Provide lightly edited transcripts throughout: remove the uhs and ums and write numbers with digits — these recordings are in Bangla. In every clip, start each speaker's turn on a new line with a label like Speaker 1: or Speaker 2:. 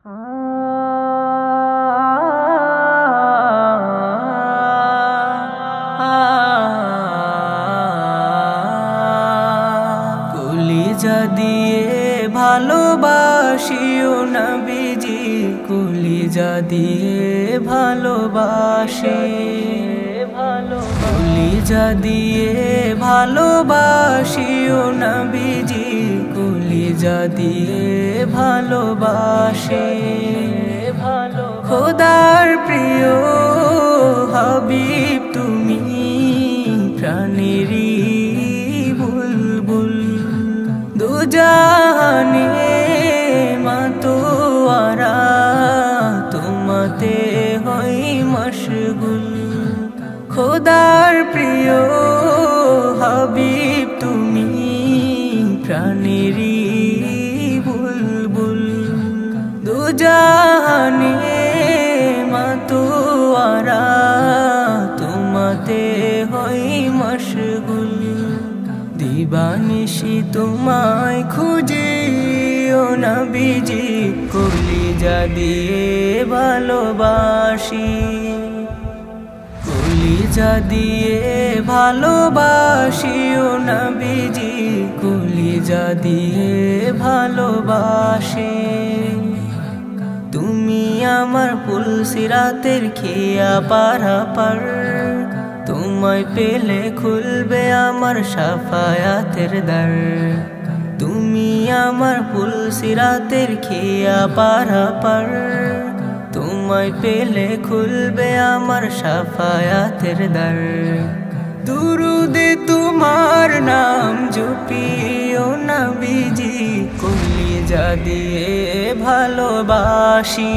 Speaker 1: কলিজা দিয়ে ভালোবাসিও নবীজি, কলিজা দিয়ে ভালোবাসে, কলিজা দিয়ে ভালোবাসিও নবীজি, কলিজা দিয়ে ভালোবাসে। খোদার প্রিয় হাবিব তুমি, প্রাণেরই বুলবুল, দুজাহানে মাতোয়ারা তোমাতে হই মশগুল। খোদার প্রিয় হাবিব তুমি, প্রাণেরই বুলবুল, দুজাহানে মাতোয়ারা তোমাতে হই মশগুল। দিবানিশি তোমায় খুঁজি ও নবীজি, কলিজা দিয়ে ভালোবাসি, কলিজা দিয়ে ভালোবাসি ও নবীজি, কলিজা দিয়ে ভালোবাসে। তুমি আমার পুলসিরাতের খেয়া পারাপার, তোমায় পেলে খুলবে আমার শাফায়াতের দ্বার। তুমি আমার পুলসিরাতের খেয়া পারাপার, তোমায় পেলে খুলবে আমার শাফায়াতের দ্বার। দুরুদে তোমার নাম জপিও নবীজি, কলিজা দিয়ে ভালোবাসি,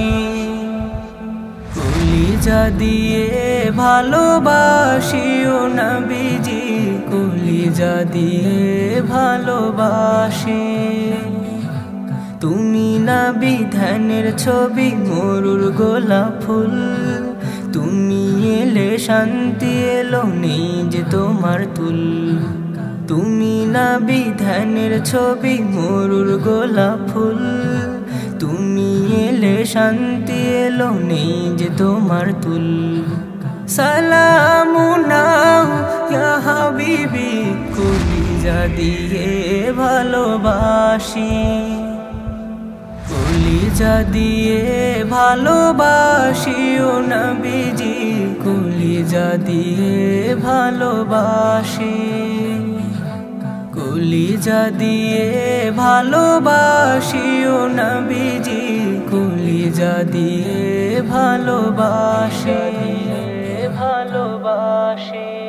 Speaker 1: কলিজা দিয়ে ভালোবাসিও নবীজি, কলিজা দিয়ে ভালোবাসে। তুমি নবী ধ্যানের ছবি, মরুর গোলাপ ফুল, তুমি এলে শান্তি এলো নেই যে তোমার তুল। তুমি নবী ধ্যানের ছবি, মরুর গোলাপ ফুল, তুমি এলে শান্তি এলো নেই যে তোমার তুল। সালামু নাও ইয়া হাবিবি, কলিজা দিয়ে ভালোবাসি, কলিজা দিয়ে ভালোবাসিও নবীজি, কলিজা দিয়ে ভালোবাসে। কলিজা দিয়ে ভালোবাসিও নবীজি, কলিজা দিয়ে ভালোবাসে, ভালোবাসে।